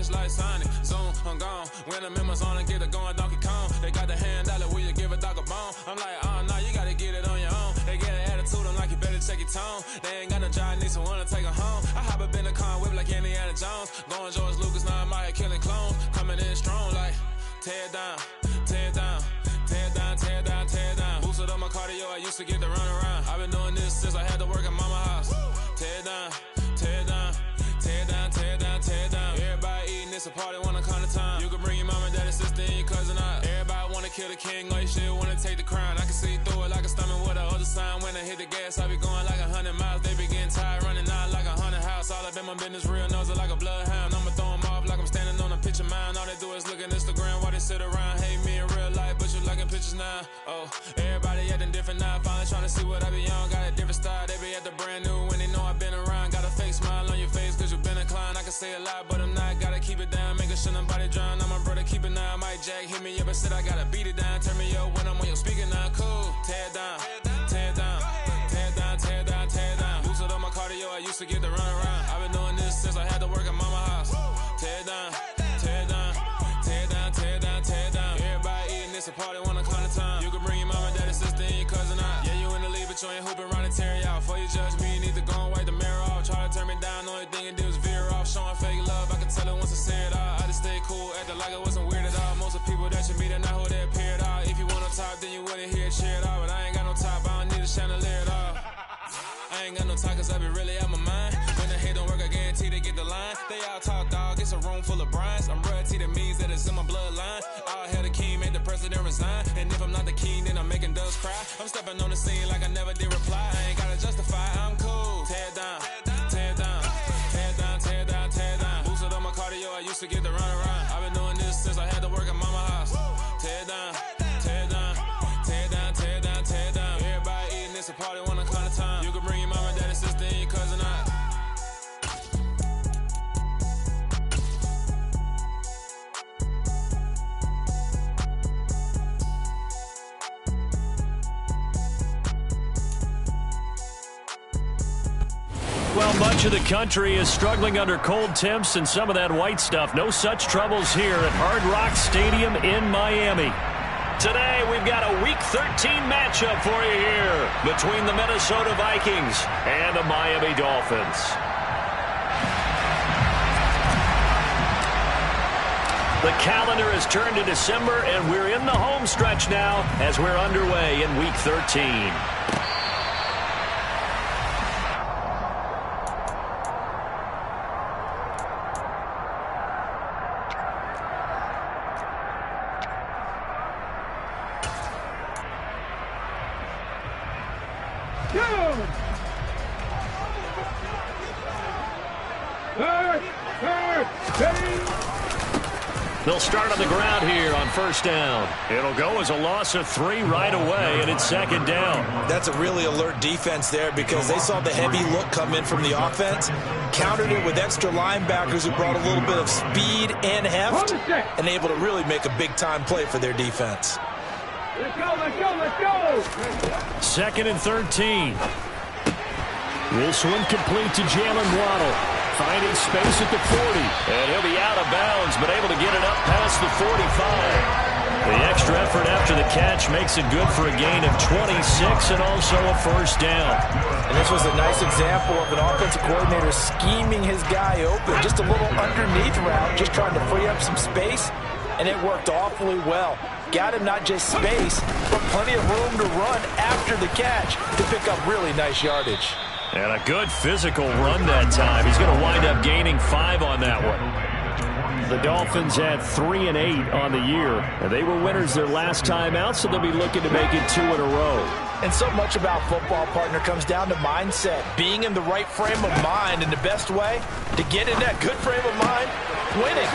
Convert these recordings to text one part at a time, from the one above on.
just like Sonic. Zoom, I'm gone. When I'm in my zone and get it going, Donkey Kong. They got the hand dollar, will you give a dog a bone? I'm like, oh, no, you gotta get it on your own. They get an attitude, I'm like, you better check your tone. They ain't got no job, need someone to take her home. I hop up in the car, whip like Indiana Jones. Going George Lucas, now I'm out here killing clones. Coming in strong like, tear down, tear down. Tear down, tear down, tear down. Boosted up my cardio, I used to get to run around. I've been doing this since I had to work at mama house. Tear down, tear down, tear down, tear down, tear down. Everybody eating, it's a party, wanna come to time. You can bring your mama, daddy, sister, and your cousin out. Everybody wanna kill the king, or you still wanna take the crown. I can see through it like a stomach with a other sign. When I hit the gas, I be going like 100 miles. They be getting tired, running out like 100 house. All up in my business, real nose like a bloodhound. I'ma throw them off like I'm standing on a picture mound. All they do is look at Instagram while they sit around. Hate me in real life, but you liking pictures now. Oh, everybody acting different now. Finally trying to see what I be on. Got a different style, they be at the brand new when they know I've been around. Got a fake smile on your face cause you been inclined. I can say a lot, but I'm not. Gotta keep it down, making sure nobody drown. Now my brother keep it now. Mike Jack hit me up and said I gotta beat it down. Turn me up when I'm on your speaker now. Cool, tear down, tear down, tear down, tear down, tear down. Boosted up my cardio, I used to get to run around. I've been doing this since I had to work at mama house. Tear down, tear down, tear down, tear down, tear down. Everybody eating, it's a party, wanna come to time. You can bring your mama, daddy, sister, and your cousin out. Yeah, you in the lead, but you ain't hooping around and tear you out. Before you judge me, you need to go and wipe the mirror off. Try to turn me down, only thing you do is veer off. Showing fake love, I can tell it once I say it all. I just stay cool, acting like it wasn't weird at all. Most of the people that you meet are not who they appear at all. If you want on top, then you wouldn't hear it cheer at all. But I ain't got no top, I don't need a chandelier at all. I ain't got no talk cause I be really out my mind. When the hate don't work, I guarantee they get the line. They all talk dog, it's a room full of brinds. I'm royalty, that means that it's in my bloodline. All hell the king, made the president resign. And if I'm not the king, then I'm making doves cry. I'm stepping on the scene like I never did reply. I ain't gotta justify, I'm cool. Tear down, tear down, tear down, tear down, tear down. Boosted up my cardio, I used to get to run around. I've been doing this since I had to work at mama house. Tear down, tear down, tear down, tear down, tear down. Everybody eating, it's a party, wanna come to time. You can bring your mama, daddy, sister, and your cousin out. Well, much of the country is struggling under cold temps and some of that white stuff. No such troubles here at Hard Rock Stadium in Miami. Today, we've got a Week 13 matchup for you here between the Minnesota Vikings and the Miami Dolphins. The calendar has turned to December, and we're in the home stretch now as we're underway in Week 13. They'll start on the ground here on first down. It'll go as a loss of 3 right away, and it's second down. That's a really alert defense there because they saw the heavy look come in from the offense, countered it with extra linebackers who brought a little bit of speed and heft, and able to really make a big-time play for their defense. Let's go, let's go, let's go! Second and 13. This one complete to Jalen Waddle. Finding space at the 40. And he'll be out of bounds, but able to get it up past the 45. The extra effort after the catch makes it good for a gain of 26 and also a first down. And this was a nice example of an offensive coordinator scheming his guy open. Just a little underneath route, just trying to free up some space, and it worked awfully well. Got him not just space, but plenty of room to run after the catch to pick up really nice yardage. And a good physical run that time. He's going to wind up gaining 5 on that one. The Dolphins had 3 and 8 on the year. And they were winners their last time out, so they'll be looking to make it 2 in a row. And so much about football, partner, comes down to mindset. Being in the right frame of mind, and the best way to get in that good frame of mind, winning.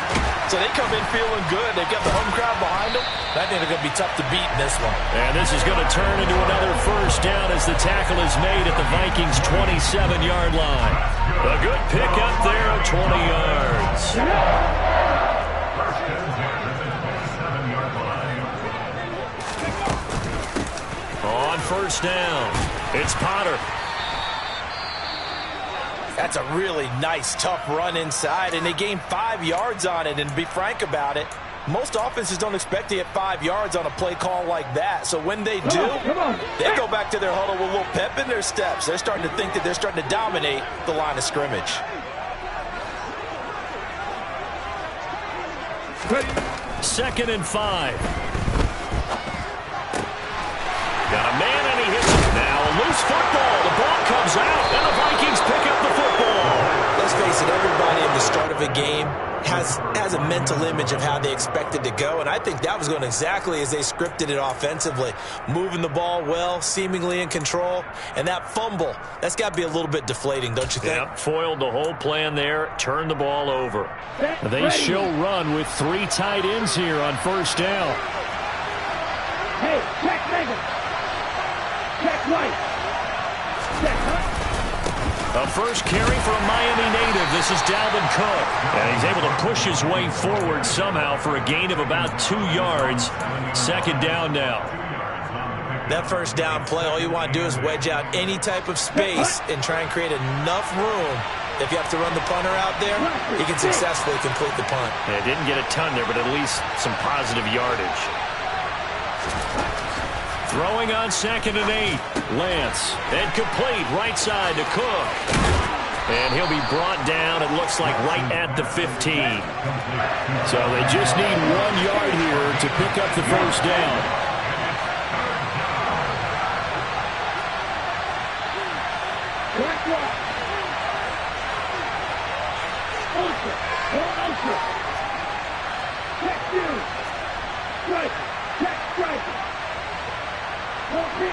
So they come in feeling good. They've got the home crowd behind them. I think they're going to be tough to beat in this one. And this is going to turn into another first down as the tackle is made at the Vikings' 27-yard line. A good pickup there of 20 yards. On first down, it's Potter. That's a really nice, tough run inside, and they gained 5 yards on it. And to be frank about it, most offenses don't expect to get 5 yards on a play call like that. So when they do, they go back to their huddle with a little pep in their steps. They're starting to think that they're starting to dominate the line of scrimmage. Second and 5. Got a man and he hits it. Now a loose football. The ball comes out and the Vikings pick up the football. Let's face it, everybody at the start of a game has a mental image of how they expect it to go, and I think that was going exactly as they scripted it offensively. Moving the ball well, seemingly in control, and that fumble, that's got to be a little bit deflating, don't you think? Yep, foiled the whole plan there, turned the ball over. They show run with 3 tight ends here on first down. Hey, check Megan. Check White. Check Hunt. A first carry for a Miami native. This is Dalvin Cook. And he's able to push his way forward somehow for a gain of about 2 yards. Second down now. That first down play, all you want to do is wedge out any type of space and try and create enough room. If you have to run the punter out there, he can successfully complete the punt. Yeah, didn't get a ton there, but at least some positive yardage. Throwing on 2nd and 8. Lance. And complete right side to Cook. And he'll be brought down, it looks like, right at the 15. So they just need 1 yard here to pick up the first down. Check you. Strike. Check strike. 14.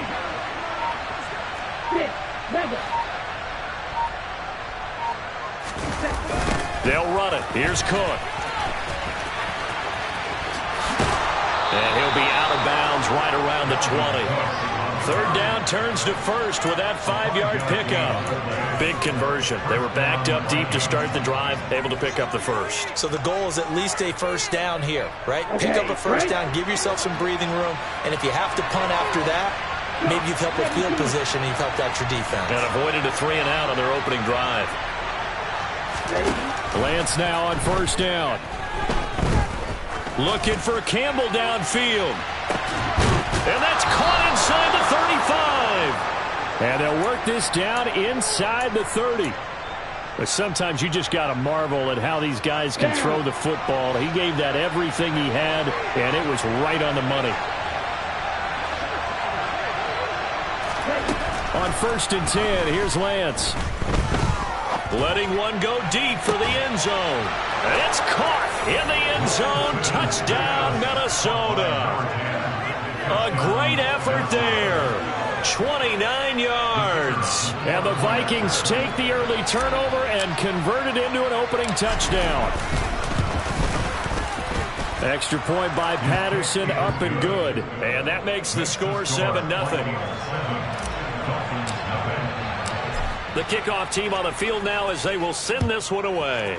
6. Mega. They'll run it. Here's Cook. And he'll be out of bounds right around the 20. Third down turns to first with that 5-yard pickup. Big conversion. They were backed up deep to start the drive, able to pick up the first. So the goal is at least a first down here, right? Pick up a first down, give yourself some breathing room, and if you have to punt after that, maybe you've helped with field position and you've helped out your defense. And avoided a 3 and out on their opening drive. Lance now on first down. Looking for Campbell downfield. And that's caught inside the 35. And they'll work this down inside the 30. But sometimes you just got to marvel at how these guys can throw the football. He gave that everything he had, and it was right on the money. On 1st and 10, here's Lance. Letting one go deep for the end zone. And it's caught in the end zone. Touchdown, Minnesota. A great effort there. 29 yards. And the Vikings take the early turnover and convert it into an opening touchdown. Extra point by Patterson, up and good. And that makes the score 7-0. The kickoff team on the field now as they will send this one away.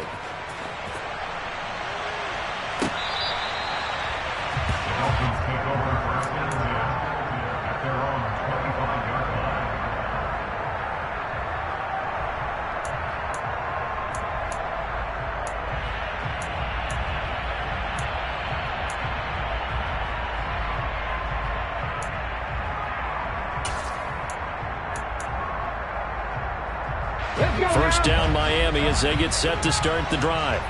First down Miami as they get set to start the drive.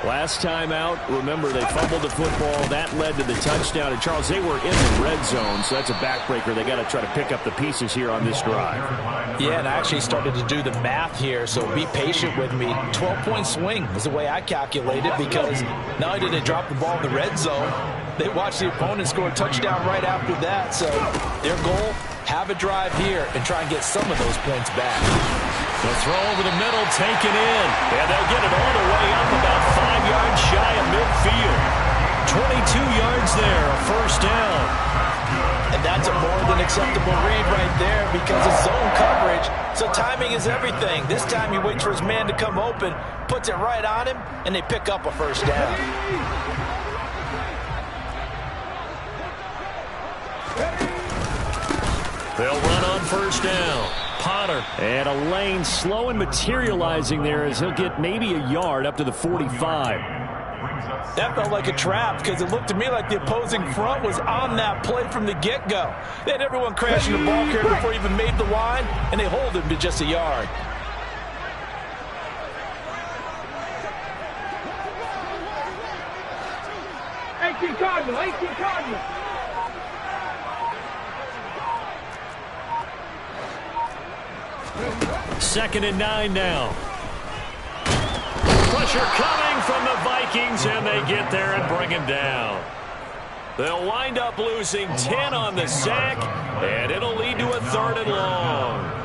Last time out, remember, they fumbled the football. That led to the touchdown. And, Charles, they were in the red zone, so that's a backbreaker. They got to try to pick up the pieces here on this drive. Yeah, and I actually started to do the math here, so be patient with me. 12-point swing is the way I calculate it, because not only did they drop the ball in the red zone, they watched the opponent score a touchdown right after that. So their goal, have a drive here and try and get some of those points back. The throw over the middle, taken in. And they'll get it all the way up about 5 yards shy of midfield. 22 yards there, a first down. And that's a more than acceptable read right there because it's zone coverage. So timing is everything. This time he waits for his man to come open, puts it right on him, and they pick up a first down. They'll run on first down. Potter. And a lane slow and materializing there as he'll get maybe a yard up to the 45. That felt like a trap because it looked to me like the opposing front was on that play from the get-go. They had everyone crashing the ball carrier before he even made the line, and they hold him to just a yard. Cardinal, 18 Cardinal. Second and 9 now. Pressure coming from the Vikings, and they get there and bring him down. They'll wind up losing 10 on the sack, and it'll lead to a 3rd and long.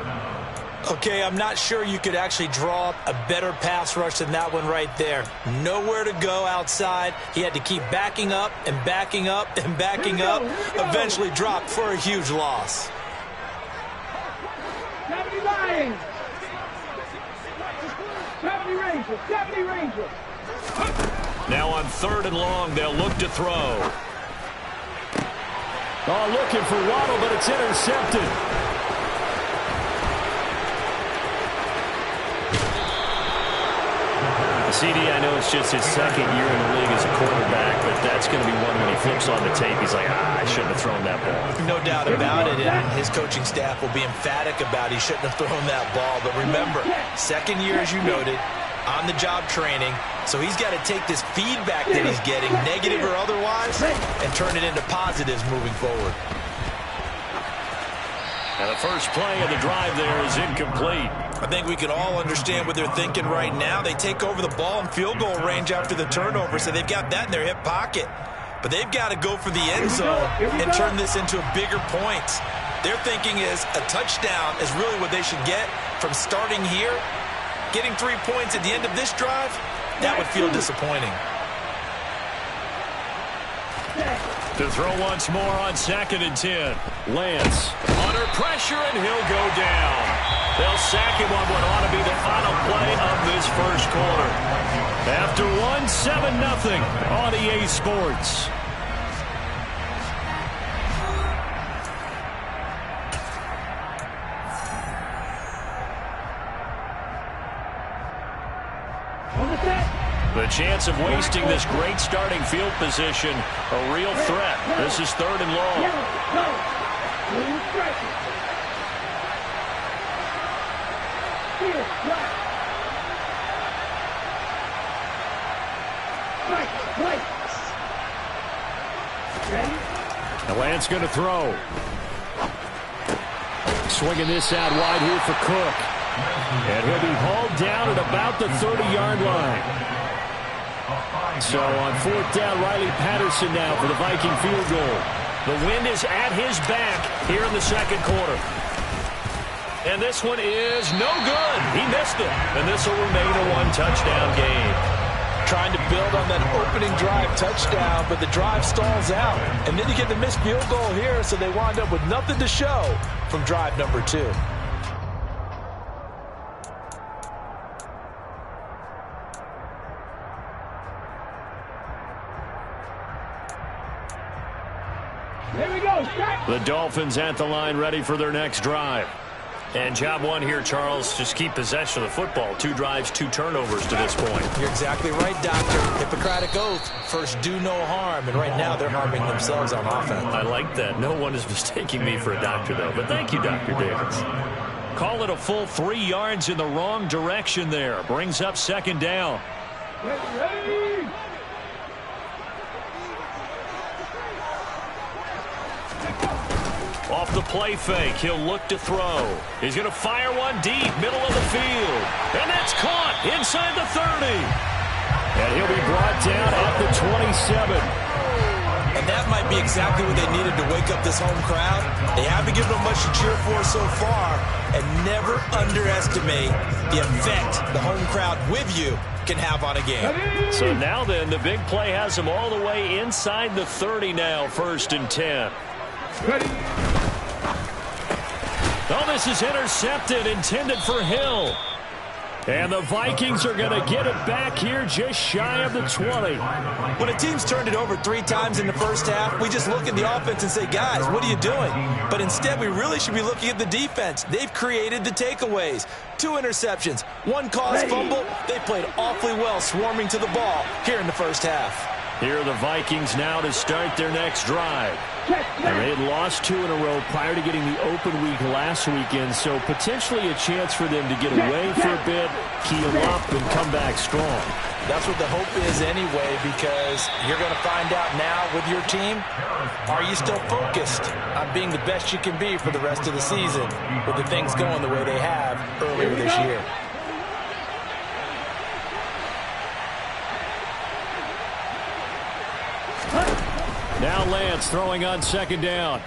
Okay, I'm not sure you could actually draw up a better pass rush than that one right there. Nowhere to go outside. He had to keep backing up and backing up and backing up. Eventually dropped for a huge loss. 79. 70 Rangers, 70 Rangers. Now on 3rd and long, they'll look to throw. Oh, looking for Waddle, but it's intercepted. CD, I know it's just his 2nd year in the league as a quarterback, but that's going to be one when he flips on the tape. He's like, I shouldn't have thrown that ball. No doubt about it, and his coaching staff will be emphatic about he shouldn't have thrown that ball. But remember, 2nd year, as you noted, on-the-job training, so he's got to take this feedback that he's getting, negative or otherwise, and turn it into positives moving forward. And the first play of the drive there is incomplete. I think we can all understand what they're thinking right now. They take over the ball in field goal range after the turnover, so they've got that in their hip pocket. But they've got to go for the end zone and turn this into bigger points. Their thinking is a touchdown is really what they should get from starting here. Getting 3 points at the end of this drive, that would feel disappointing. To throw once more on 2nd and 10. Lance under pressure, and he'll go down. They'll sack him on what ought to be the final play of this first quarter. After 7-0 on EA Sports. The chance of wasting this great starting field position, a real threat. This is 3rd and long. Now Lance going to throw. Swinging this out wide here for Cook. And he'll be hauled down at about the 30-yard line. So on 4th down, Riley Patterson now for the Viking field goal. The wind is at his back here in the 2nd quarter. And this one is no good. He missed it. And this will remain a 1-touchdown game. Trying to build on that opening drive touchdown, but the drive stalls out. And then you get the missed field goal here, so they wind up with nothing to show from drive number 2. The Dolphins at the line ready for their next drive. And job one here, Charles, just keep possession of the football. 2 drives, 2 turnovers to this point. You're exactly right, Doctor. Hippocratic oath, first do no harm. And right now they're harming themselves on offense. I like that. No one is mistaking me for a doctor, though. But thank you, Dr. Davis. Call it a full 3 yards in the wrong direction there. Brings up 2nd down. Ready. Off the play fake, he'll look to throw. He's going to fire one deep, middle of the field. And that's caught inside the 30. And he'll be brought down at the 27. And that might be exactly what they needed to wake up this home crowd. They haven't given them much to cheer for so far. And never underestimate the effect the home crowd with you can have on a game. So now then, the big play has them all the way inside the 30 now, 1st and 10. Ready. Oh, this is intercepted, intended for Hill. And the Vikings are going to get it back here just shy of the 20. When a team's turned it over 3 times in the first half, we just look at the offense and say, guys, what are you doing? But instead, we really should be looking at the defense. They've created the takeaways. 2 interceptions, 1 caused fumble. They played awfully well swarming to the ball here in the first half. Here are the Vikings now to start their next drive. And they had lost 2 in a row prior to getting the open week last weekend, so potentially a chance for them to get away for a bit, key them up, and come back strong. That's what the hope is anyway, because you're going to find out now with your team, are you still focused on being the best you can be for the rest of the season with the things going the way they have earlier this year? Now Lance throwing on 2nd down.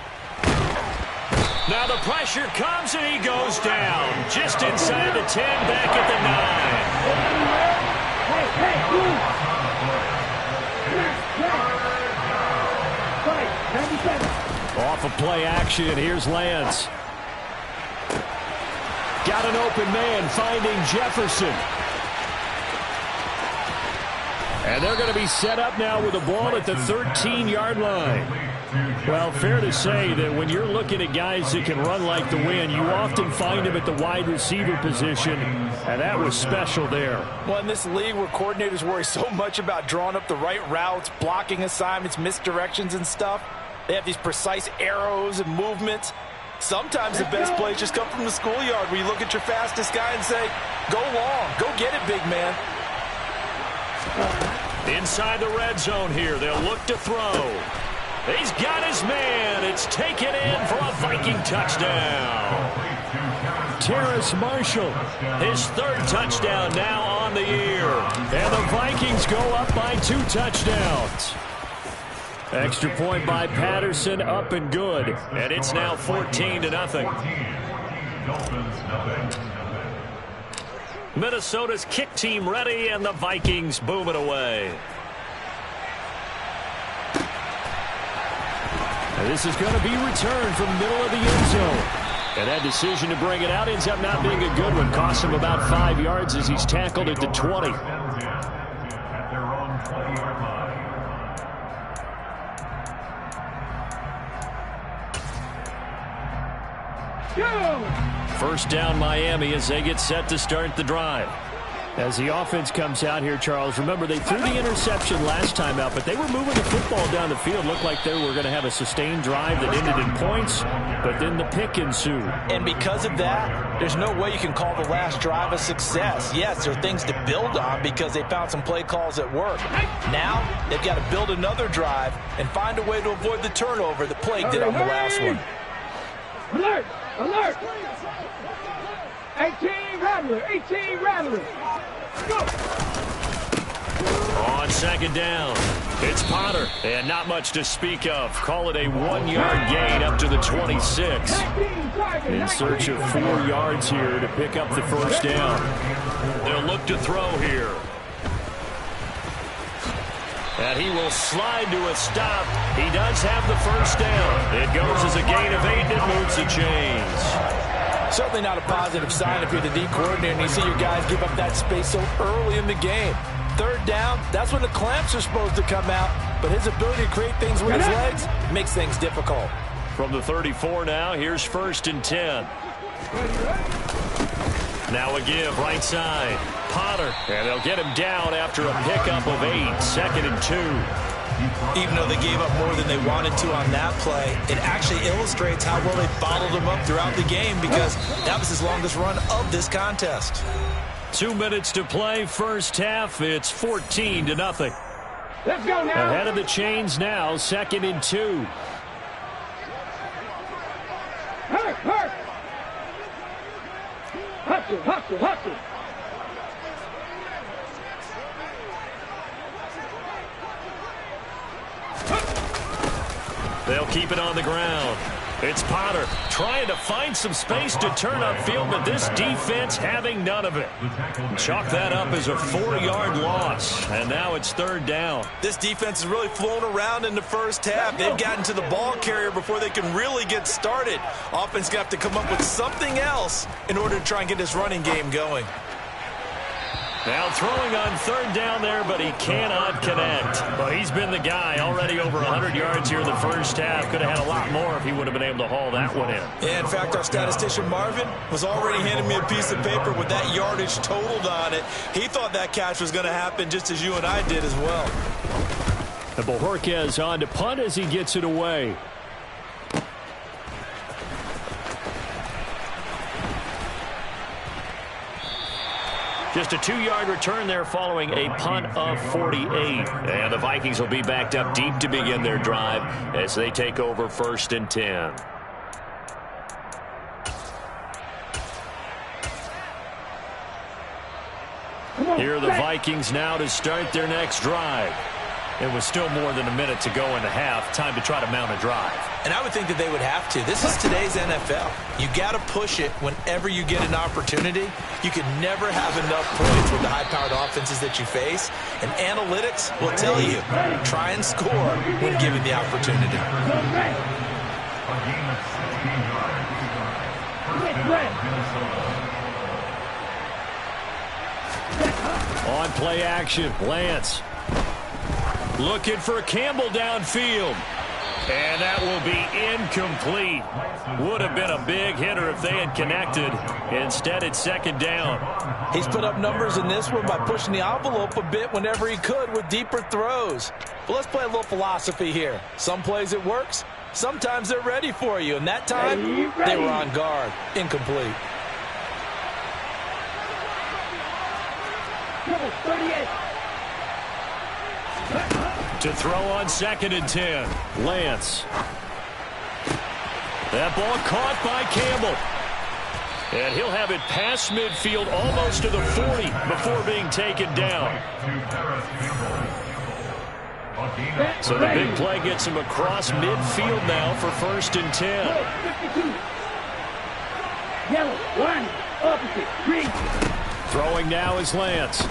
Now the pressure comes and he goes down. Just inside the 10, back at the 9. Off of play action, here's Lance. Got an open man, finding Jefferson. And they're going to be set up now with the ball at the 13-yard line. Well, fair to say that when you're looking at guys that can run like the wind, you often find them at the wide receiver position, and that was special there. Well, in this league where coordinators worry so much about drawing up the right routes, blocking assignments, misdirections and stuff, they have these precise arrows and movements. Sometimes the best plays just come from the schoolyard where you look at your fastest guy and say, go long, go get it, big man. Inside the red zone here, they'll look to throw. He's got his man. It's taken in for a Viking touchdown. Terrace Marshall, his 3rd touchdown now on the year. And the Vikings go up by 2 touchdowns. Extra point by Patterson, up and good. And it's now 14-0. Minnesota's kick team ready, and the Vikings boom it away. And this is going to be returned from the middle of the end zone. And that decision to bring it out ends up not being a good one. Cost him about 5 yards as he's tackled at the 20. First down Miami as they get set to start the drive. As the offense comes out here, Charles, remember they threw the interception last time out, but they were moving the football down the field. Looked like they were going to have a sustained drive that ended in points, but then the pick ensued. And because of that, there's no way you can call the last drive a success. Yes, there are things to build on because they found some play calls that work. Now, they've got to build another drive and find a way to avoid the turnover that plagued it on the last one. Alert! Alert! 18 Rattler! 18 Rattler! Go! On 2nd down, it's Potter, and not much to speak of. Call it a 1-yard gain up to the 26. In search of 4 yards here to pick up the first down. They'll look to throw here. And he will slide to a stop. He does have the first down. It goes as a gain of 8, and it moves the chains. Certainly not a positive sign if you're the D coordinator and you see your guys give up that space so early in the game. 3rd down, that's when the clamps are supposed to come out, but his ability to create things with his legs makes things difficult. From the 34 now, here's 1st and 10. Now a give right side. Potter, and they'll get him down after a pickup of 8, 2nd and 2. Even though they gave up more than they wanted to on that play, it actually illustrates how well they bottled him up throughout the game because that was his longest run of this contest. 2 minutes to play, first half. It's 14-0. Let's go now. Ahead of the chains now, 2nd and 2. Hurt! Hustle! They'll keep it on the ground. It's Potter trying to find some space to turn upfield, but this defense having none of it. Chalk that up as a 4-yard loss, and now it's 3rd down. This defense is really flown around in the first half. They've gotten to the ball carrier before they can really get started. Offense got to come up with something else in order to try and get this running game going. Now throwing on third down there, but he cannot connect. But he's been the guy, already over 100 yards here in the first half. Could have had a lot more if he would have been able to haul that one in. Yeah, in fact, our statistician Marvin was already handing me a piece of paper with that yardage totaled on it. He thought that catch was going to happen just as you and I did as well. And Bojorquez on to punt as he gets it away. Just a 2-yard return there following a punt of 48. And the Vikings will be backed up deep to begin their drive as they take over 1st and 10. Here are the Vikings now to start their next drive. It was still more than a minute to go in the half. Time to try to mount a drive. And I would think that they would have to. This is today's NFL. You got to push it whenever you get an opportunity. You can never have enough points with the high-powered offenses that you face. And analytics will tell you, try and score when given the opportunity. On play action, Lance. Looking for Campbell downfield. And that will be incomplete. Would have been a big hitter if they had connected. Instead, it's 2nd down. He's put up numbers in this one by pushing the envelope a bit whenever he could with deeper throws. But let's play a little philosophy here. Some plays it works. Sometimes they're ready for you. And that time, they were on guard. Incomplete. 38. To throw on 2nd and 10. Lance. That ball caught by Campbell. And he'll have it past midfield almost to the 40 before being taken down. So the big play gets him across midfield now for 1st and 10. Yellow, 1, opposite, green. Throwing now is Lance.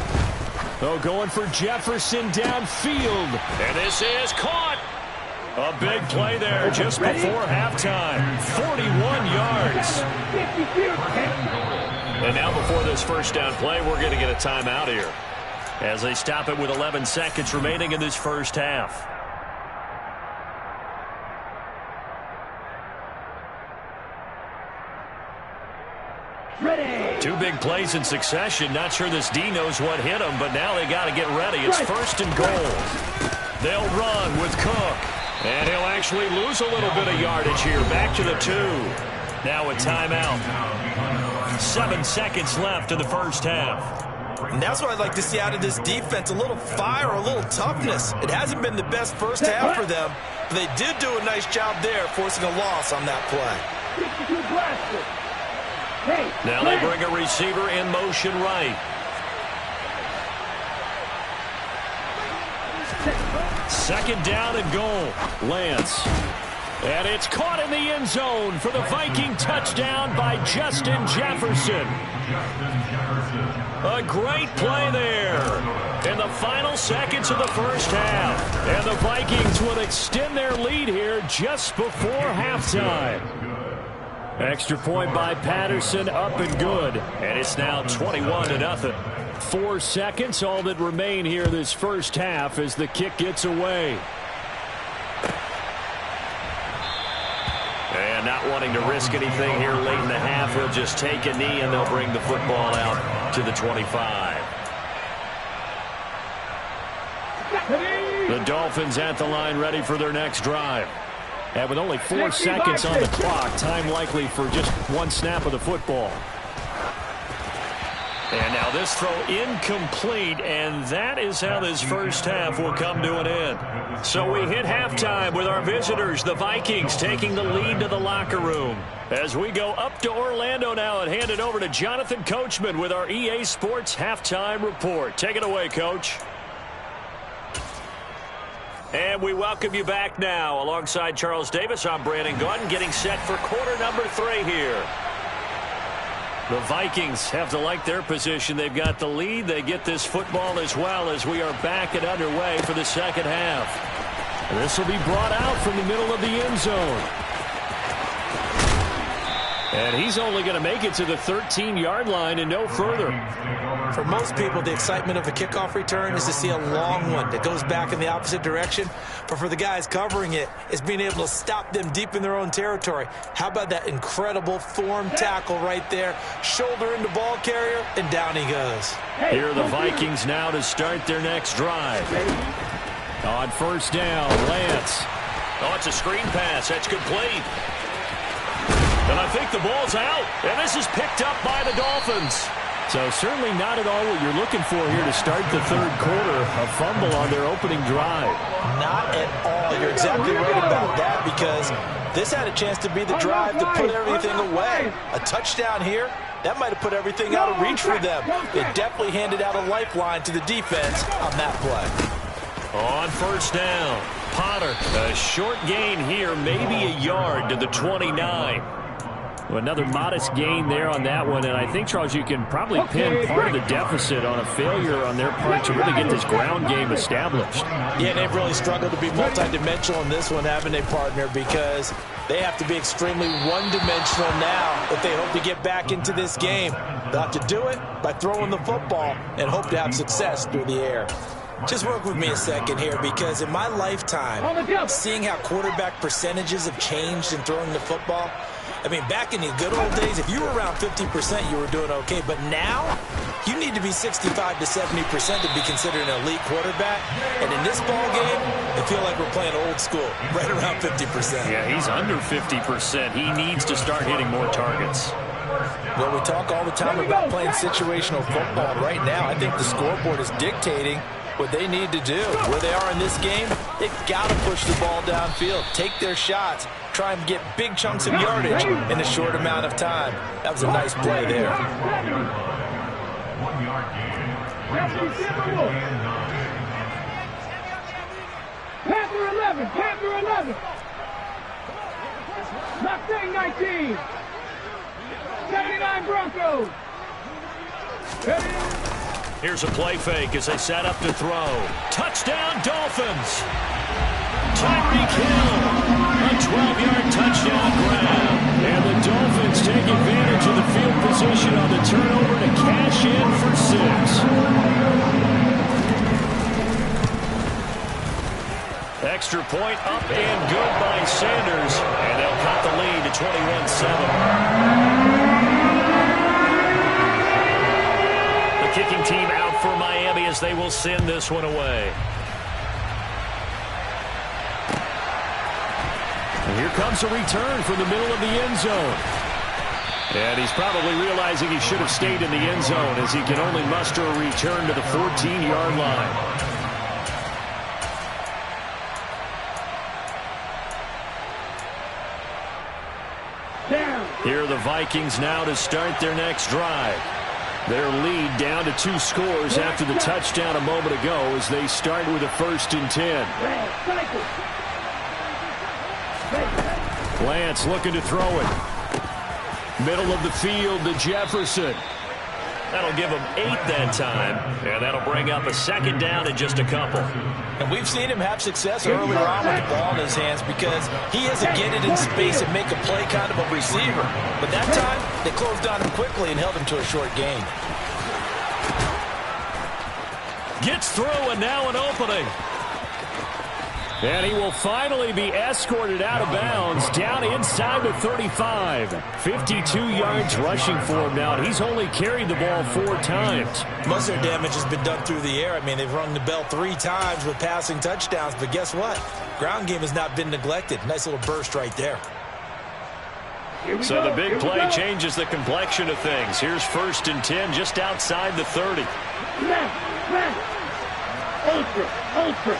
Oh, going for Jefferson downfield. And this is caught. A big play there just before halftime. 41 yards. And now before this first down play, we're going to get a timeout here as they stop it with 11 seconds remaining in this first half. Ready. 2 big plays in succession. Not sure this D knows what hit him, but now they got to get ready. It's 1st and goal. They'll run with Cook. And he'll actually lose a little bit of yardage here. Back to the 2. Now a timeout. 7 seconds left in the first half. And that's what I'd like to see out of this defense. A little fire, a little toughness. It hasn't been the best first half for them, but they did do a nice job there forcing a loss on that play. Now they bring a receiver in motion right. 2nd down and goal. Lance. And it's caught in the end zone for the Viking touchdown by Justin Jefferson. A great play there in the final seconds of the first half. And the Vikings will extend their lead here just before halftime. Extra point by Patterson, up and good. And it's now 21-0. 4 seconds, all that remain here this first half as the kick gets away. And not wanting to risk anything here late in the half, he'll just take a knee and they'll bring the football out to the 25. The Dolphins at the line ready for their next drive. And with only 4 seconds on the clock, time likely for just 1 snap of the football. And now this throw incomplete, and that is how this first half will come to an end. So we hit halftime with our visitors, the Vikings, taking the lead to the locker room. As we go up to Orlando now and hand it over to Jonathan Coachman with our EA Sports Halftime Report. Take it away, Coach. And we welcome you back now. Alongside Charles Davis, I'm Brandon Gordon, getting set for quarter number 3 here. The Vikings have to like their position. They've got the lead. They get this football as well as we are back and underway for the second half. This will be brought out from the middle of the end zone. And he's only going to make it to the 13-yard line and no further. For most people, the excitement of a kickoff return is to see a long one that goes back in the opposite direction. But for the guys covering it, it's being able to stop them deep in their own territory. How about that incredible form tackle right there? Shoulder into ball carrier, and down he goes. Here are the Vikings now to start their next drive. On first down, Lance. Oh, it's a screen pass. That's complete. And I think the ball's out. And this is picked up by the Dolphins. So certainly not at all what you're looking for here to start the third quarter. A fumble on their opening drive. Not at all. You're exactly right about that, because this had a chance to be the drive to put everything away. A touchdown here, that might have put everything out of reach for them. It definitely handed out a lifeline to the defense on that play. On first down, Potter. A short gain here, maybe a yard to the 29. Another modest gain there on that one, and I think, Charles, you can probably pin part of the deficit on a failure on their part to really get this ground game established. Yeah, they've really struggled to be multidimensional in this one, haven't they, partner, because they have to be extremely one-dimensional now if they hope to get back into this game. They'll have to do it by throwing the football and hope to have success through the air. Just work with me a second here, because in my lifetime, seeing how quarterback percentages have changed in throwing the football, I mean, back in the good old days, if you were around 50%, you were doing okay. But now, you need to be 65 to 70% to be considered an elite quarterback. And in this ball game, I feel like we're playing old school, right around 50%. Yeah, he's under 50%. He needs to start hitting more targets. Well, we talk all the time about playing situational football. Right now, I think the scoreboard is dictating what they need to do. Where they are in this game, they've got to push the ball downfield, take their shots, try and get big chunks of yardage in a short amount of time. That was a nice play there. Panther 11, Panther 11. Mustang 19. 79 Broncos. Here's a play fake as they set up to throw. Touchdown, Dolphins! Tyreek Hill, a 12-yard touchdown grab. And the Dolphins take advantage of the field position on the turnover to cash in for 6. Extra point up and good by Sanders. And they'll cut the lead to 21-7. Kicking team out for Miami as they will send this one away. And here comes a return from the middle of the end zone. And he's probably realizing he should have stayed in the end zone as he can only muster a return to the 14-yard line. Here are the Vikings now to start their next drive. Their lead down to 2 scores after the touchdown a moment ago as they start with a 1st and 10. Lance looking to throw it. Middle of the field to Jefferson. That'll give him 8 that time, and that'll bring up a 2nd down in just a couple. And we've seen him have success earlier on with the ball in his hands because he has to get it in space and make a play kind of a receiver. But that time, they closed on him quickly and held him to a short gain. Gets through, and now an opening. And he will finally be escorted out of bounds down inside the 35. 52 yards rushing for him now. He's only carried the ball 4 times. Most of their damage has been done through the air. I mean, they've rung the bell 3 times with passing touchdowns. But guess what? Ground game has not been neglected. Nice little burst right there. So the big play changes the complexion of things. Here's 1st and 10 just outside the 30. Left. Ultra.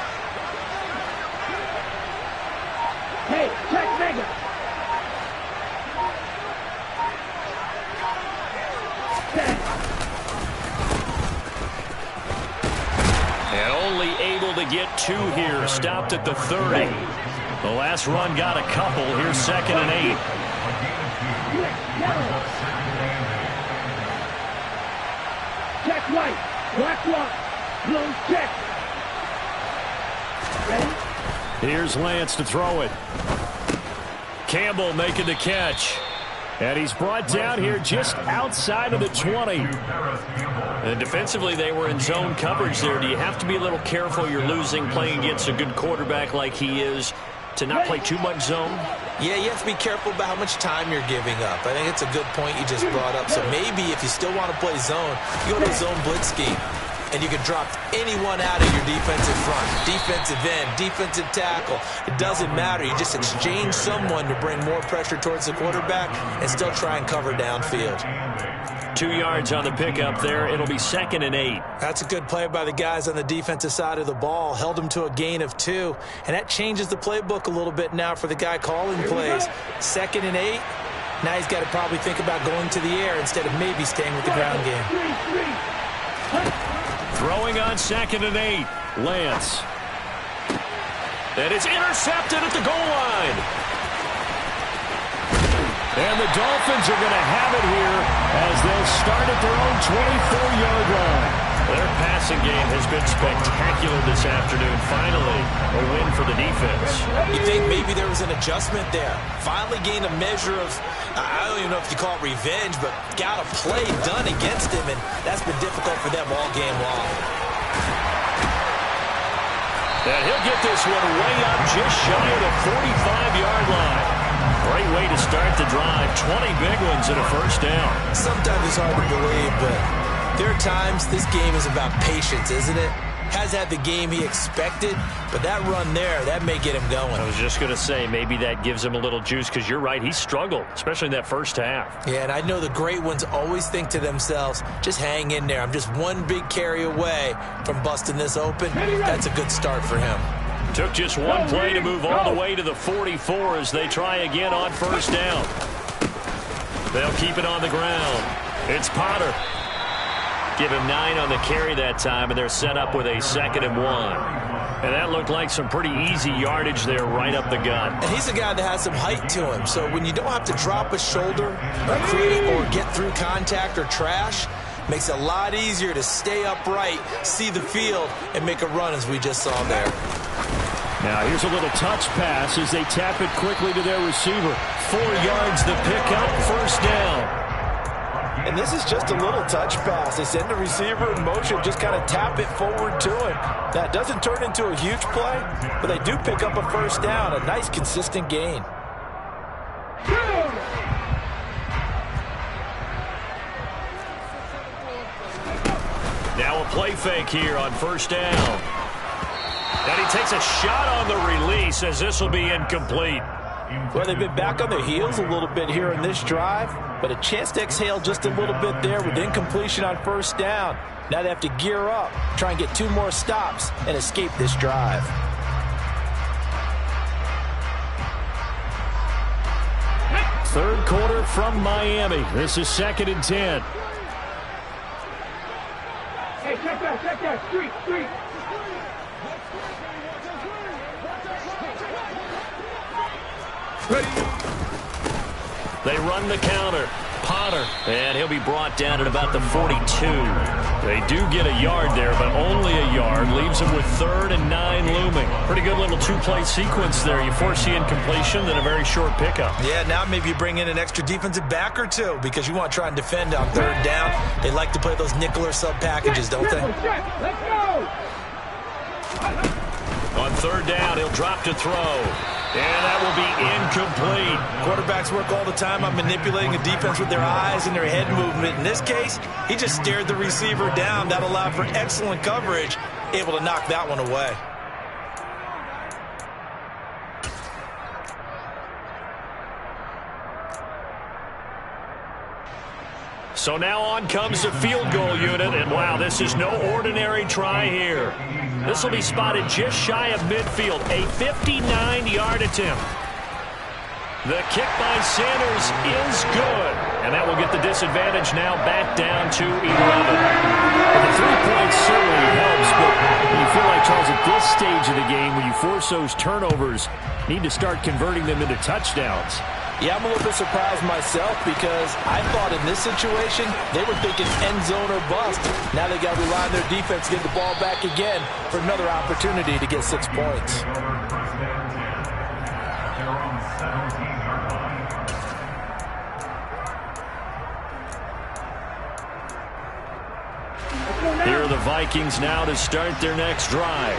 Hey, check Vega. And only able to get 2 here. Stopped at the 30. The last run got a couple. Here's 2nd and 8. Check right. Black lock. Blue check. Ready? Here's Lance to throw it. Campbell making the catch. And he's brought down here just outside of the 20. And defensively, they were in zone coverage there. Do you have to be a little careful? You're losing, playing against a good quarterback like he is, to not play too much zone? Yeah, you have to be careful about how much time you're giving up. I think it's a good point you just brought up. So maybe if you still want to play zone, you go to a zone blitz scheme. And you can drop anyone out of your defensive front, defensive end, defensive tackle. It doesn't matter. You just exchange someone to bring more pressure towards the quarterback and still try and cover downfield. 2 yards on the pickup there. It'll be 2nd and 8. That's a good play by the guys on the defensive side of the ball. Held them to a gain of 2. And that changes the playbook a little bit now for the guy calling plays. 2nd and 8. Now he's got to probably think about going to the air instead of maybe staying with the ground game. Throwing on 2nd and 8. Lance. And it's intercepted at the goal line. And the Dolphins are going to have it here as they'll start at their own 24-yard line. Their passing game has been spectacular this afternoon. Finally, a win for the defense. You think maybe there was an adjustment there? Finally gained a measure of, I don't even know if you call it revenge, but got a play done against him, and that's been difficult for them all game long. And he'll get this one way up just shy of the 45-yard line. Great way to start the drive. 20 big ones and a first down. Sometimes it's hard to believe, but there are times this game is about patience, isn't it? Has had the game he expected, but that run there, that may get him going. I was just going to say, maybe that gives him a little juice, because you're right, he struggled, especially in that first half. Yeah, and I know the great ones always think to themselves, just hang in there. I'm just one big carry away from busting this open. That's a good start for him. Took just one play to move all the way to the 44 as they try again on first down. They'll keep it on the ground. It's Potter. Give him 9 on the carry that time, and they're set up with a 2nd and 1. And that looked like some pretty easy yardage there right up the gut. And he's a guy that has some height to him, so when you don't have to drop a shoulder or create or get through contact or trash, makes it a lot easier to stay upright, see the field, and make a run as we just saw there. Now here's a little touch pass as they tap it quickly to their receiver. 4 yards the pickup, first down. And this is just a little touch pass. They send the receiver in motion, just kind of tap it forward to him. That doesn't turn into a huge play, but they do pick up a first down, a nice consistent gain. Now a play fake here on first down. And he takes a shot on the release as this will be incomplete. Well, they've been back on their heels a little bit here in this drive, but a chance to exhale just a little bit there with incompletion on first down. Now they have to gear up, try and get 2 more stops, and escape this drive. Third quarter from Miami. This is 2nd and 10. Hey, check that, street. They run the counter. Potter. And he'll be brought down at about the 42. They do get a yard there, but only a yard. Leaves them with 3rd and 9 looming. Pretty good little 2-play sequence there. You force the incompletion, then a very short pickup. Yeah, now maybe you bring in an extra defensive back or 2 because you want to try and defend on 3rd down. They like to play those nickel or sub packages, don't they? Let's go! On 3rd down, he'll drop to throw. And that will be incomplete. Quarterbacks work all the time on manipulating a defense with their eyes and their head movement. In this case, he just stared the receiver down. That allowed for excellent coverage, able to knock that one away. So now on comes the field goal unit, and wow, this is no ordinary try here. This will be spotted just shy of midfield, a 59-yard attempt. The kick by Sanders is good, and that will get the disadvantage now back down to 11. Well, the 3 points certainly helps, but you feel like, Charles, at this stage of the game, when you force those turnovers, need to start converting them into touchdowns. Yeah, I'm a little bit surprised myself because I thought in this situation they were thinking end zone or bust. Now they got to rely on their defense to get the ball back again for another opportunity to get 6 points. the Vikings now to start their next drive.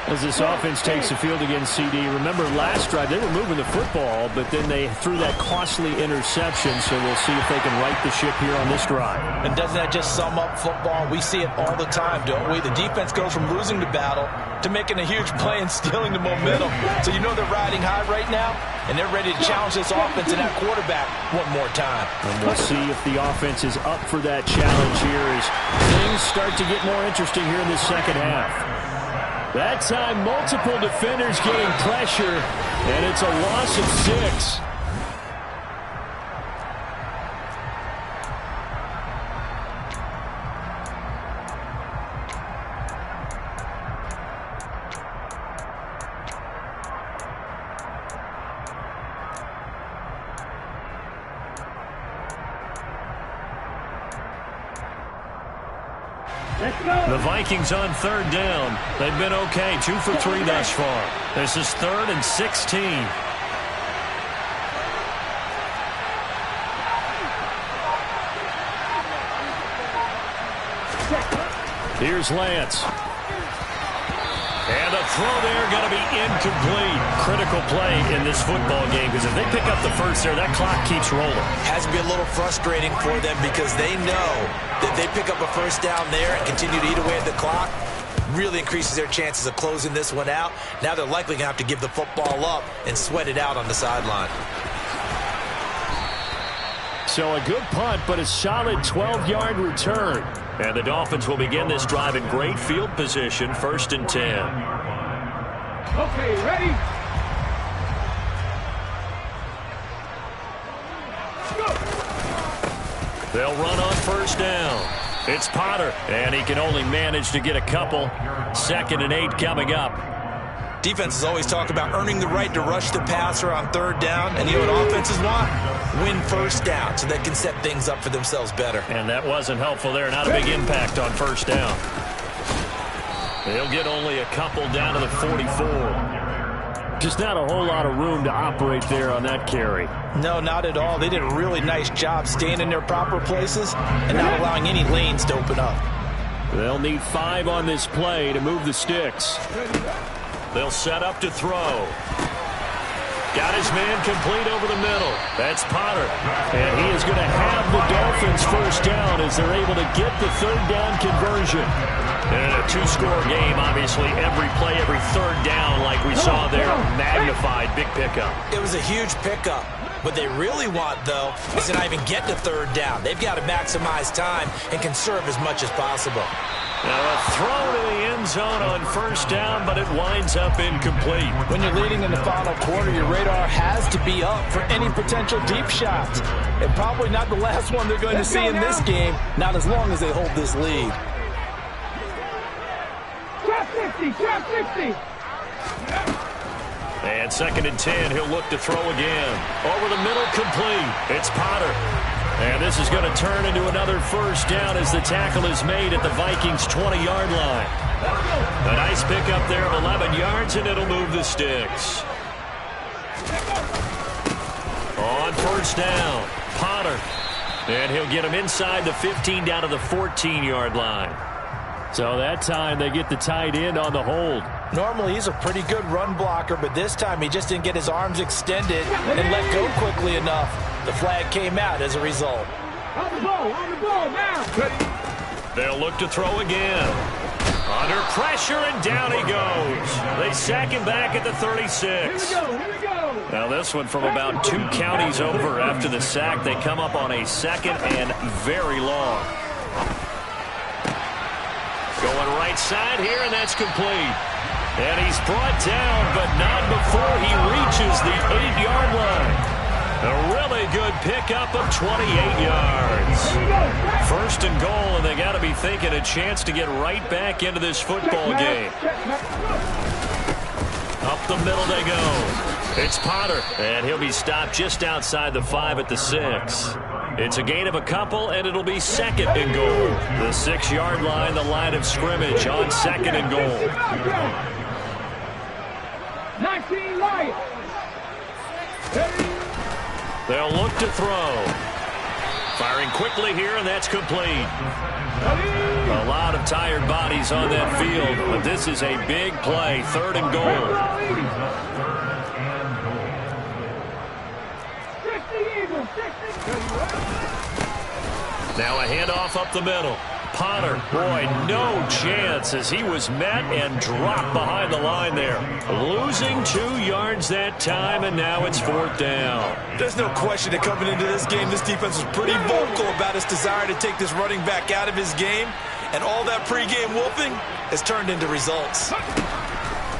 As this offense takes the field against CD, remember last drive they were moving the football, but then they threw that costly interception, so we'll see if they can right the ship here on this drive. And doesn't that just sum up football? We see it all the time, don't we? The defense goes from losing the battle to making a huge play and stealing the momentum. So you know they're riding high right now, and they're ready to challenge this offense and that quarterback one more time. And we'll see if the offense is up for that challenge here as things start to get more interesting here in the second half. That time, multiple defenders getting pressure, and it's a loss of 6. The Vikings on third down. They've been okay, 2 for 3 thus far. This is 3rd and 16. Here's Lance. And a throw there going to be incomplete. Critical play in this football game because if they pick up the first there, that clock keeps rolling. Has to be a little frustrating for them because they know that they pick up a first down there and continue to eat away at the clock, really increases their chances of closing this one out. Now they're likely going to have to give the football up and sweat it out on the sideline. So a good punt, but a solid 12-yard return. And the Dolphins will begin this drive in great field position, 1st and 10. Okay, ready? Go. They'll run on first down. It's Potter, and he can only manage to get a couple. 2nd and 8 coming up. Defenses always talk about earning the right to rush the passer on 3rd down, and you know what offenses want? Win first down so they can set things up for themselves better. And that wasn't helpful there. Not a big impact on first down. They'll get only a couple down to the 44. Just not a whole lot of room to operate there on that carry. No, not at all. They did a really nice job staying in their proper places and not allowing any lanes to open up. They'll need 5 on this play to move the sticks. They'll set up to throw. Got his man complete over the middle. That's Potter. And he is going to have the Dolphins first down as they're able to get the 3rd down conversion. And a 2-score game, obviously, every play, every 3rd down like we saw there, magnified big pickup. It was a huge pickup. What they really want, though, is to not even get to 3rd down. They've got to maximize time and conserve as much as possible. Now a throw to the end zone on first down, but it winds up incomplete. When you're leading in the final quarter, your radar has to be up for any potential deep shots. And probably not the last one they're going to see in this game, not as long as they hold this lead. Trap 60, trap 60. And 2nd and 10, he'll look to throw again. Over the middle, complete. It's Potter. And this is going to turn into another first down as the tackle is made at the Vikings' 20-yard line. A nice pickup there of 11 yards, and it'll move the sticks. On first down, Potter. And he'll get him inside the 15 down to the 14-yard line. So that time they get the tight end on the hold. Normally he's a pretty good run blocker, but this time he just didn't get his arms extended and let go quickly enough. The flag came out as a result. On the ball, now. They'll look to throw again. Under pressure, and down he goes. They sack him back at the 36. Here we go. Now this one from about 2 counties over after the sack. They come up on a 2nd and very long. Going right side here, and that's complete. And he's brought down, but not before he reaches the 8-yard line. A really good pickup of 28 yards. 1st and goal, and they got to be thinking a chance to get right back into this football game. Up the middle they go. It's Potter, and he'll be stopped just outside the 5 at the 6. It's a gain of a couple, and it'll be 2nd and goal. The 6-yard line, the line of scrimmage on 2nd and goal. 19 Lions. They'll look to throw. Firing quickly here, and that's complete. A lot of tired bodies on that field, but this is a big play, 3rd and goal. Now a handoff up the middle. Potter, boy, no chance as he was met and dropped behind the line there. Losing 2 yards that time, and now it's 4th down. There's no question that coming into this game, this defense was pretty vocal about its desire to take this running back out of his game, and all that pregame wolfing has turned into results.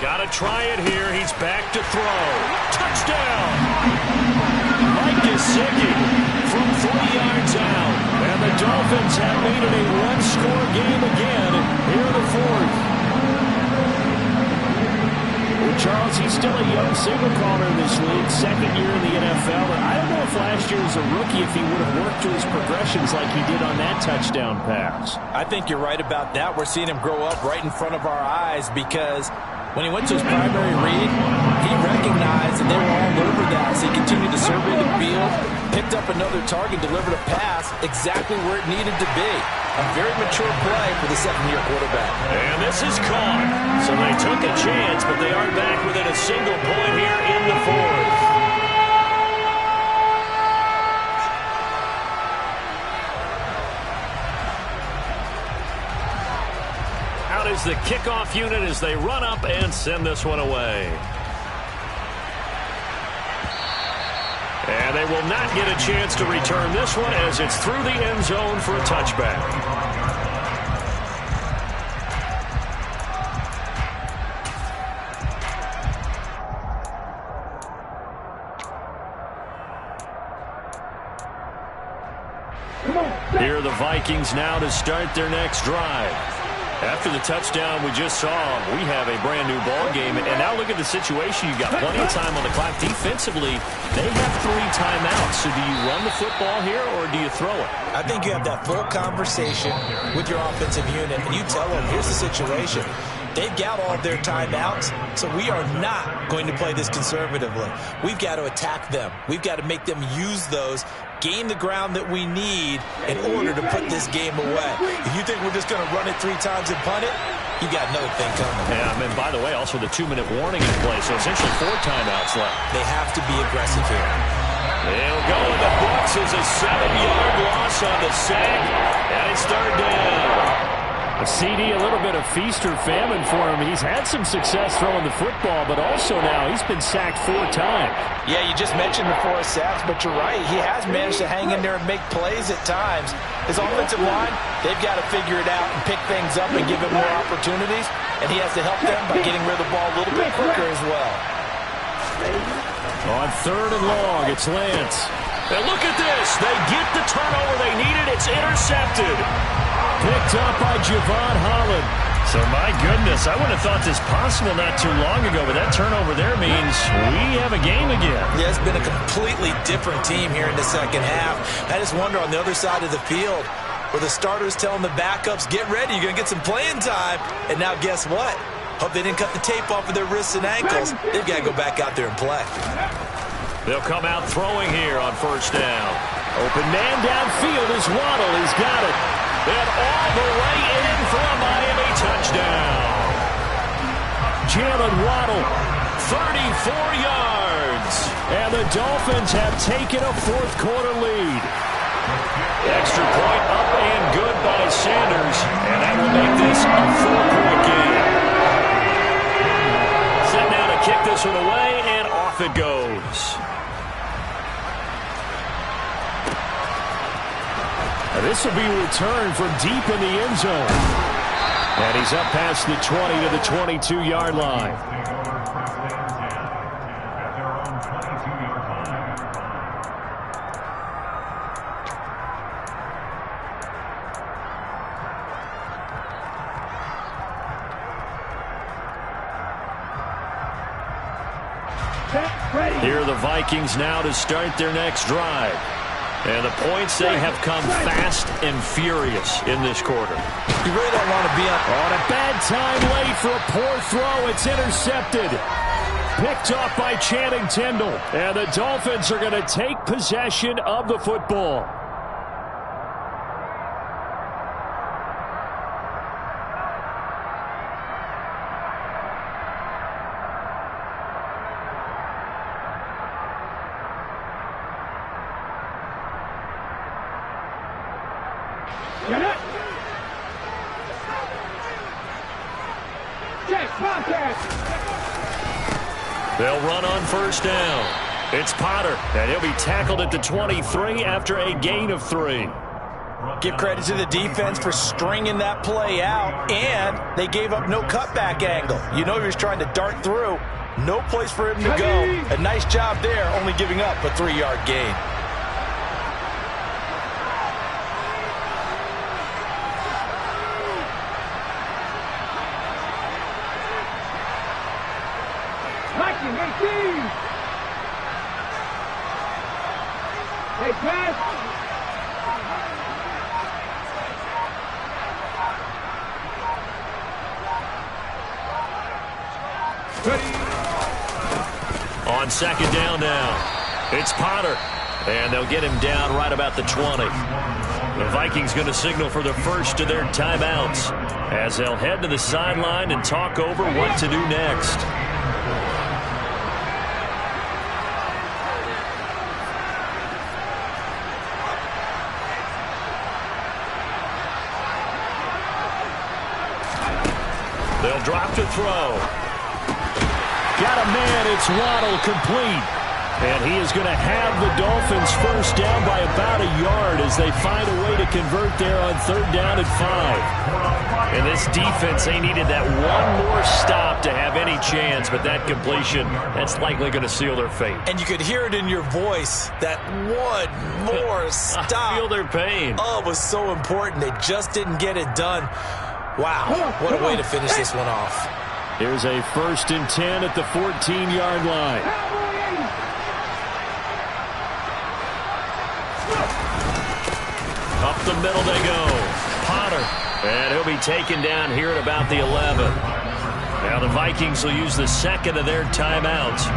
Got to try it here. He's back to throw. Touchdown! Mike Gesicki from 40 yards out. And the Dolphins have made it a one-score game again here in the 4th. Well, Charles, he's still a young signal caller in this league, 2nd year in the NFL. And I don't know if last year as a rookie if he would have worked through his progressions like he did on that touchdown pass. I think you're right about that. We're seeing him grow up right in front of our eyes because when he went to his primary read, he recognized that they were all over that. So he continued to survey the field, picked up another target, delivered a pass exactly where it needed to be. A very mature play for the 2nd-year quarterback. And this is caught. So they took a chance, but they are back within a single point here in the 4th. Out is the kickoff unit as they run up and send this one away. And they will not get a chance to return this one as it's through the end zone for a touchback. Here are the Vikings now to start their next drive. After the touchdown we just saw, we have a brand-new ball game. And now look at the situation. You've got plenty of time on the clock. Defensively, they have 3 timeouts. So do you run the football here or do you throw it? I think you have that full conversation with your offensive unit, and you tell them, here's the situation. They've got all of their timeouts, so we are not going to play this conservatively. We've got to attack them. We've got to make them use those, gain the ground that we need in order to put this game away. If you think we're just going to run it 3 times and punt it, you got another thing coming. Yeah, and by the way, also the 2-minute warning in play, so essentially 4 timeouts left. They have to be aggressive here. They'll go in the books as a 7-yard loss on the sack, and it's 3rd down. A CD, a little bit of feast or famine for him. He's had some success throwing the football, but also now he's been sacked 4 times. Yeah, you just mentioned the 4 sacks, but you're right. He has managed to hang in there and make plays at times. His offensive line, they've got to figure it out and pick things up and give him more opportunities, and he has to help them by getting rid of the ball a little bit quicker as well. On 3rd and long, it's Lance. And look at this. They get the turnover they needed. It's intercepted. Picked up by Javon Holland. So, my goodness, I wouldn't have thought this possible not too long ago, but that turnover there means we have a game again. Yeah, it's been a completely different team here in the 2nd half. I just wonder on the other side of the field where the starters telling the backups, get ready, you're going to get some playing time. And now guess what? Hope they didn't cut the tape off of their wrists and ankles. They've got to go back out there and play. They'll come out throwing here on 1st down. Open man downfield is Waddle. He's got it. And all the way in for a Miami touchdown. Jalen Waddle, 34 yards. And the Dolphins have taken a 4th quarter lead. Extra point up and good by Sanders. And that will make this a 4-point game. Set now to kick this one away, and off it goes. This will be returned from deep in the end zone. And he's up past the 20 to the 22-yard line. Here are the Vikings now to start their next drive. And the points, they have come fast and furious in this quarter. You really don't want to be on a bad time late for a poor throw. It's intercepted. Picked off by Channing Tindall. And the Dolphins are going to take possession of the football. They'll run on first down. It's Potter, and he'll be tackled at the 23 after a gain of 3. Give credit to the defense for stringing that play out, and they gave up no cutback angle. You know he was trying to dart through. No place for him to go. A nice job there, only giving up a 3-yard gain. Viking 18. Hey, pass. On second down now, it's Potter, and they'll get him down right about the 20. The Vikings going to signal for the first of their timeouts as they'll head to the sideline and talk over what to do next. They'll drop to throw. Got a man, it's Waddle, complete. And he is going to have the Dolphins first down by about a yard as they find a way to convert there on third down and 5. And this defense, they needed that one more stop to have any chance, but that completion, that's likely going to seal their fate. And you could hear it in your voice, that one more stop. I feel their pain. Oh, it was so important. They just didn't get it done. Wow, what a way to finish this one off. Here's a 1st and 10 at the 14-yard line. Up the middle they go. Potter. And he'll be taken down here at about the 11. Now the Vikings will use the second of their timeouts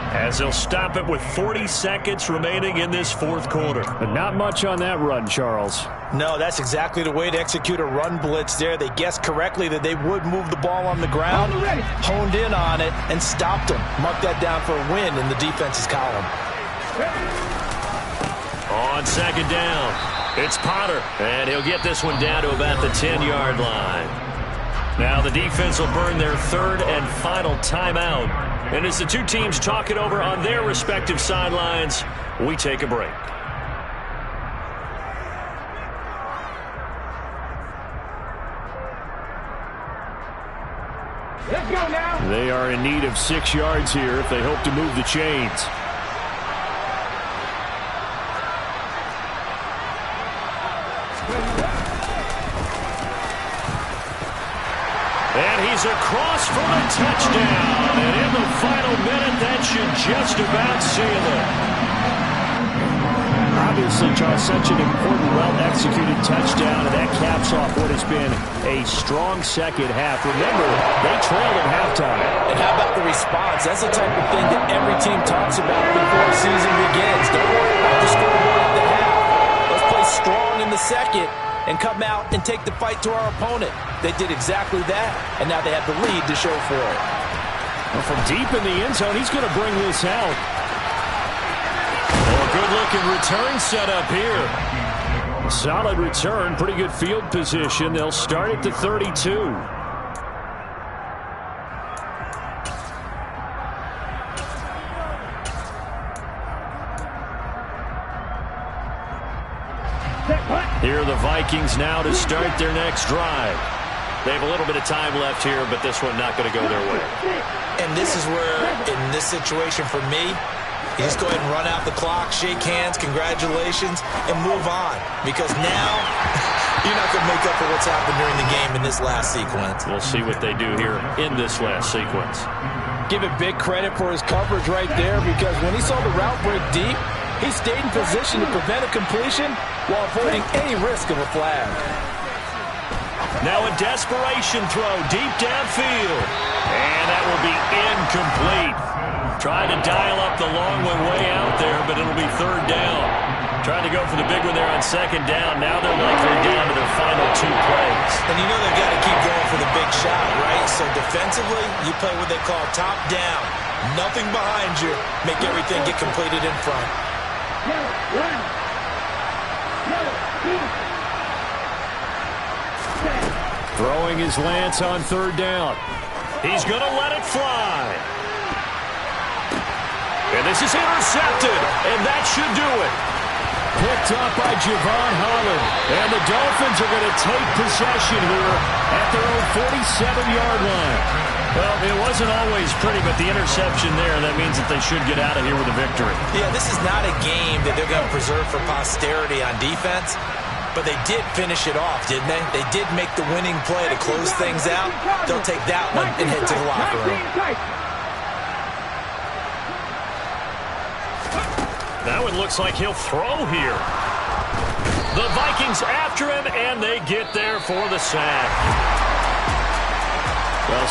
as they'll stop it with 40 seconds remaining in this fourth quarter. But not much on that run, Charles. No, that's exactly the way to execute a run blitz there. They guessed correctly that they would move the ball on the ground, honed in on it, and stopped them. Mark that down for a win in the defense's column. On second down, it's Potter, and he'll get this one down to about the 10-yard line. Now the defense will burn their third and final timeout. And as the two teams talk it over on their respective sidelines, we take a break. Let's go now. They are in need of 6 yards here if they hope to move the chains. And he's across for the touchdown. And in the final minute, that should just about seal it. Obviously, Charles, such an important, well-executed touchdown, and that caps off what has been a strong second half. Remember, they trailed at halftime. And how about the response? That's the type of thing that every team talks about before the season begins. Don't worry about the scoreboard at the half. Let's play strong in the second and come out and take the fight to our opponent. They did exactly that, and now they have the lead to show for it. Well, from deep in the end zone, he's going to bring this out. Good-looking return set up here. Solid return, pretty good field position. They'll start at the 32. Here are the Vikings now to start their next drive. They have a little bit of time left here, but this one not going to go their way. And this is where, in this situation for me, you just go ahead and run out the clock, shake hands, congratulations, and move on. Because now, you're not going to make up for what's happened during the game in this last sequence. We'll see what they do here in this last sequence. Give it big credit for his coverage right there, because when he saw the route break deep, he stayed in position to prevent a completion while avoiding any risk of a flag. Now a desperation throw deep downfield. And that will be incomplete. Trying to dial up the long one way out there, but it'll be third down. Trying to go for the big one there on second down. Now they're likely down to their final 2 plays. And you know they've got to keep going for the big shot, right? So defensively, you play what they call top down. Nothing behind you. Make everything get completed in front. Throwing his Lance on third down. He's going to let it fly. this is intercepted, and that should do it. Picked up by Javon Holland. And the Dolphins are going to take possession here at their own 47-yard line. Well, it wasn't always pretty, but the interception there, that means that they should get out of here with a victory. Yeah, this is not a game that they're going to preserve for posterity on defense, but they did finish it off, didn't they? They did make the winning play to close things out. They'll take that one and head to the locker room. That one looks like he'll throw here. The Vikings after him, and they get there for the sack. Well,